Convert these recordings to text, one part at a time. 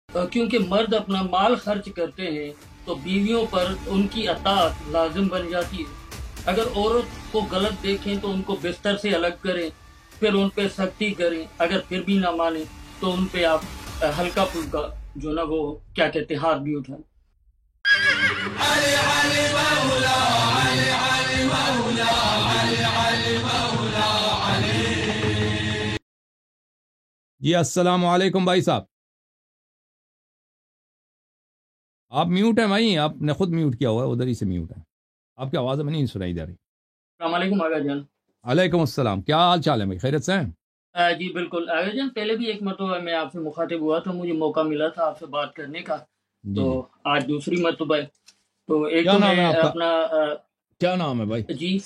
کیونکہ مرد اپنا مال خرچ کرتے ہیں تو بیویوں پر ان کی اطاعت لازم بن جاتی ہے۔ اگر عورت کو غلط دیکھیں تو ان کو بستر سے الگ کریں، پھر ان پہ سختی کریں، اگر پھر بھی نہ مانیں تو ان پہ آپ ہلکا پھلکا جو نا وہ کیا کہتے ہیں ہاتھ بھی اٹھائیں۔ جی السلام علیکم بھائی صاحب، آپ میوٹ ہیں بھائی، آپ نے خود میوٹ کیا ہوا ہے، ادھر ہی سے میوٹ ہے، آپ کی آواز ہمیں نہیں سنائی دے رہی۔ السلام علیکم آغا جان۔ علیکم السلام، کیا حال چال ہے بھائی، خیریت سے ہیں؟ جی بالکل آغا جان، پہلے بھی ایک مرتبہ میں آپ سے مخاطب ہوا تھا، مجھے موقع ملا تھا آپ سے بات کرنے کا، جی تو جی، آج دوسری مرتبہ ہے۔ تو ایک کیا تو نام ہے میں آپ کا؟ اپنا کیا نام ہے بھائی؟ جی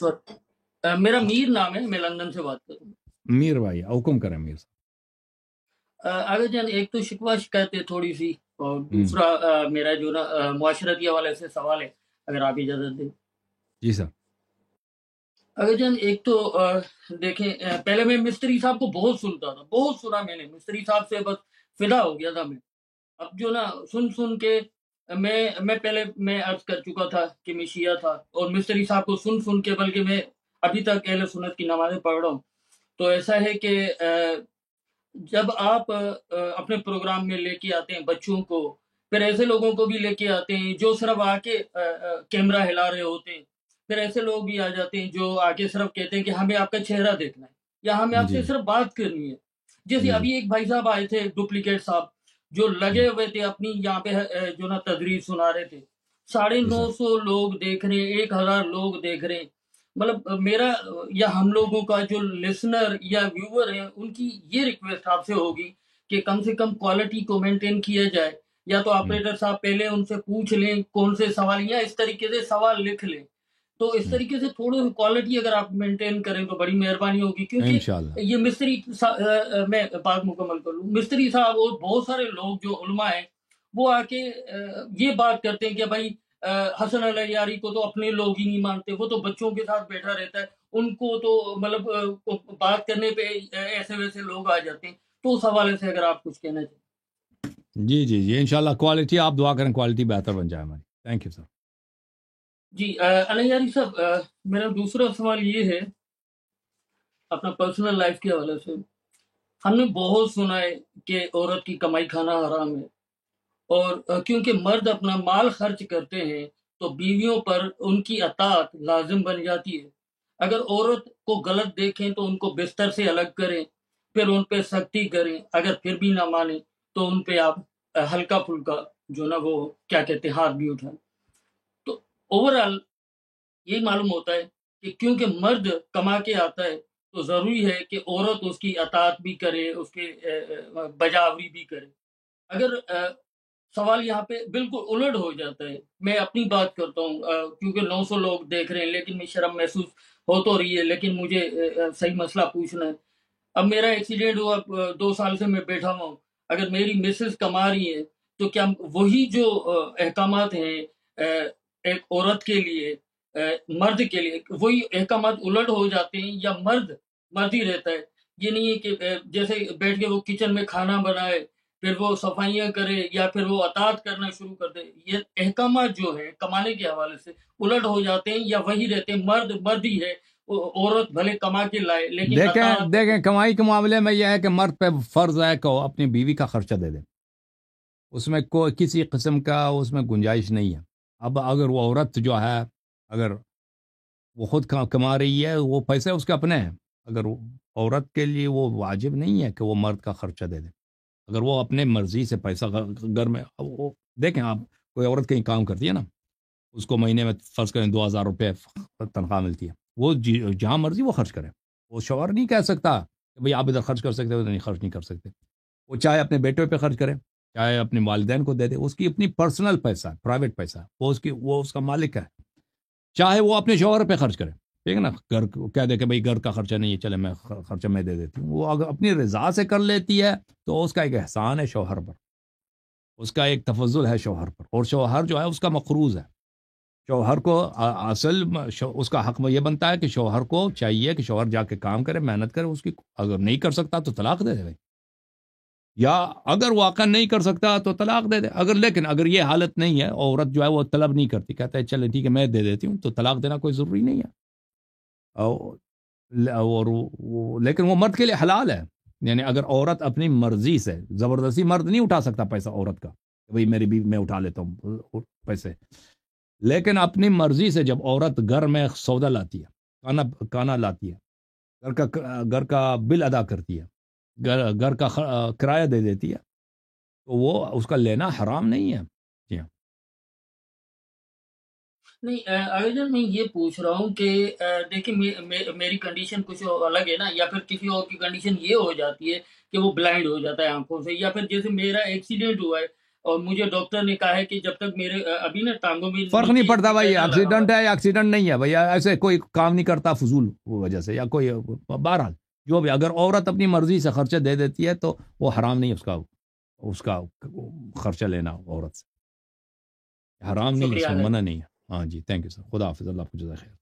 میرا میر نام ہے، میں لندن سے بات کروں ہوں۔ میر بھائی، حکم کریں میر صاحب۔ آغا جان، ایک تو شکوہ شکایت ہے تھوڑی سی، اور ہوں، دوسرا میرا جو نا معاشرتی حوالے سے سوال ہے، اگر آپ اجازت دیں۔ جی سر۔ اگر جان ایک تو دیکھیں، پہلے میں مستری صاحب کو بہت سنتا تھا، بہت سنا میں نے مستری صاحب سے، بس فدا ہو گیا تھا میں۔ اب جو نا سن کے میں پہلے میں عرض کر چکا تھا کہ میں شیعہ تھا، اور مستری صاحب کو سن کے بلکہ میں ابھی تک اہل سنت کی نمازیں پڑھ رہا ہوں۔ تو ایسا ہے کہ جب آپ اپنے پروگرام میں لے کے آتے ہیں بچوں کو، پھر ایسے لوگوں کو بھی لے کے آتے ہیں جو صرف آ کے کیمرہ ہلا رہے ہوتے ہیں، پھر ایسے لوگ بھی آ جاتے ہیں جو آگے صرف کہتے ہیں کہ ہمیں آپ کا چہرہ دیکھنا ہے یا ہمیں آپ سے جی صرف بات کرنی ہے۔ جیسے جی جی ابھی ایک بھائی صاحب آئے تھے ڈپلیکیٹ صاحب، جو جی لگے ہوئے تھے اپنی یہاں پہ جو نا تدریس سنا رہے تھے، جی سر۔ 950 لوگ دیکھ رہے ہیں، 1000 لوگ دیکھ رہے ہیں۔ مطلب میرا یا ہم لوگوں کا جو لسنر یا ویور ہیں، ان کی یہ ریکویسٹ آپ سے ہوگی کہ کم سے کم کوالٹی کو مینٹین کیا جائے، یا تو ہوں آپریٹر صاحب پہلے ان سے پوچھ لیں کون سے سوال، یا اس طریقے سے سوال لکھ لیں۔ تو اس ہوں، طریقے سے تھوڑی کوالٹی اگر آپ مینٹین کریں تو بڑی مہربانی ہوگی، کیونکہ انشاءاللہ۔ یہ میں بات مکمل کر لوں، مستری صاحب اور بہت سارے لوگ جو علماء ہیں، وہ آ کے یہ بات کرتے ہیں کہ بھائی حسن علیہ یاری کو تو اپنے لوگ ہی نہیں مانتے، وہ تو بچوں کے ساتھ بیٹھا رہتا ہے، ان کو تو مطلب بات کرنے پہ ایسے ویسے لوگ آ جاتے ہیں۔ تو اس حوالے سے اگر آپ کچھ کہنا چاہیں۔ جی جی جی، انشاءاللہ کوالٹی، آپ دعا کریں کوالٹی بہتر بن جائے ہماری۔ Thank you sir. جی علیہ یاری صاحب، میرا دوسرا سوال یہ ہے اپنا پرسنل لائف کے حوالے سے۔ ہم نے بہت سنا ہے کہ عورت کی کمائی کھانا حرام ہے، اور کیونکہ مرد اپنا مال خرچ کرتے ہیں تو بیویوں پر ان کی اطاعت لازم بن جاتی ہے۔ اگر عورت کو غلط دیکھیں تو ان کو بستر سے الگ کریں، پھر ان پہ سختی کریں، اگر پھر بھی نہ مانیں تو ان پہ آپ ہلکا پھلکا جو نا وہ کیا کہتے ہیں ہاتھ بھی اٹھائیں۔ تو اوورآل یہی معلوم ہوتا ہے کہ کیونکہ مرد کما کے آتا ہے تو ضروری ہے کہ عورت اس کی اطاعت بھی کرے، اس کے بجاوری بھی کرے۔ اگر سوال یہاں پہ بالکل الٹ ہو جاتا ہے، میں اپنی بات کرتا ہوں، کیونکہ 900 لوگ دیکھ رہے ہیں، لیکن میں شرم محسوس ہو تو رہی ہے، لیکن مجھے صحیح مسئلہ پوچھنا ہے۔ اب میرا ایکسیڈنٹ ہوا، 2 سال سے میں بیٹھا ہوا ہوں، اگر میری مسز کما رہی ہے تو کیا وہی جو احکامات ہیں ایک عورت کے لیے، مرد کے لیے، وہی احکامات الٹ ہو جاتے ہیں، یا مرد ہی رہتا ہے؟ یہ نہیں ہے کہ جیسے بیٹھ کے وہ کچن میں کھانا بنائے، پھر وہ صفائیاں کرے، یا پھر وہ اطاعت کرنا شروع کر دے۔ یہ احکامات جو ہیں کمانے کے حوالے سے الٹ ہو جاتے ہیں، یا وہی رہتے ہیں؟ مرد ہی ہے، عورت بھلے کما کے لائے لیکن دیکھیں اطاعت۔ دیکھیں، کمائی کے معاملے میں یہ ہے کہ مرد پہ فرض ہے کہ وہ اپنی بیوی کا خرچہ دے دے، اس میں کوئی کسی قسم کا اس میں گنجائش نہیں ہے۔ اب اگر وہ عورت جو ہے، اگر وہ خود کما رہی ہے، وہ پیسے اس کے اپنے ہیں، اگر عورت کے لیے وہ واجب نہیں ہے کہ وہ مرد کا خرچہ دے دے۔ اگر وہ اپنے مرضی سے پیسہ گھر میں، وہ دیکھیں آپ، کوئی عورت کہیں کام کرتی ہے نا، اس کو مہینے میں فرض کریں 2000 روپے تنخواہ ملتی ہے، وہ جہاں مرضی وہ خرچ کرے، وہ شوہر نہیں کہہ سکتا کہ بھئی آپ ادھر خرچ کر سکتے ہو، ادھر نہیں خرچ نہیں کر سکتے۔ وہ چاہے اپنے بیٹے پہ خرچ کرے، چاہے اپنے والدین کو دے دے، اس کی اپنی پرسنل پیسہ ہے، پرائیویٹ پیسہ ہے، وہ اس کا مالک ہے۔ چاہے وہ اپنے شوہر پہ خرچ کرے، ٹھیک ہے نا، گھر کہہ دے کہ بھئی گھر کا خرچہ نہیں ہے، چلے میں خرچہ میں دے دیتی ہوں، وہ اگر اپنی رضا سے کر لیتی ہے تو اس کا ایک احسان ہے شوہر پر، اس کا ایک تفضل ہے شوہر پر، اور شوہر جو ہے اس کا مقروض ہے۔ شوہر کو اصل اس کا حق میں یہ بنتا ہے کہ شوہر کو چاہیے کہ شوہر جا کے کام کرے، محنت کرے، اس کی اگر نہیں کر سکتا تو طلاق دے دے بھائی۔ یا اگر واقع نہیں کر سکتا تو طلاق دے دے. لیکن اگر یہ حالت نہیں ہے، عورت جو ہے وہ طلب نہیں کرتی، کہتا ہے چلے ٹھیک ہے میں دے دیتی ہوں، تو طلاق دینا کوئی ضروری نہیں ہے. لیکن وہ مرد کے لیے حلال ہے. یعنی اگر عورت اپنی مرضی سے، زبردستی مرد نہیں اٹھا سکتا پیسہ عورت کا، بھئی میری بیوی میں اٹھا لیتا ہوں پیسے، لیکن اپنی مرضی سے جب عورت گھر میں سودا لاتی ہے، کانا لاتی ہے، گھر کا بل ادا کرتی ہے، گھر کا کرایہ دے دیتی ہے، تو وہ اس کا لینا حرام نہیں ہے. جی ہاں. نہیں علی جان، میں یہ پوچھ رہا ہوں کہ دیکھیں میری کنڈیشن کچھ الگ ہے نا، یا پھر کسی اور کی کنڈیشن یہ ہو جاتی ہے کہ وہ بلائنڈ ہو جاتا ہے آنکھوں سے، یا پھر جیسے میرا ایکسیڈنٹ ہوا ہے اور مجھے ڈاکٹر نے کہا ہے کہ جب تک میرے ابھی نا ٹانگوں میں فرق نہیں پڑتا بھائی، اسکینر لگا ہوا ایکسیڈنٹ ہے یا ایکسیڈنٹ نہیں ہے بھائی، ایسے کوئی کام نہیں کرتا فضول وجہ سے، یا کوئی بہرحال جو بھی، اگر عورت اپنی مرضی سے خرچہ دے دیتی ہے تو وہ حرام نہیں، اس کا خرچہ لینا عورت سے حرام نہیں ہے، اس شکریہ میں علی جان. منع نہیں ہے. ہاں جی، تھینک یو سر، خدا حافظ، اللہ آپ کو جزائے خیر.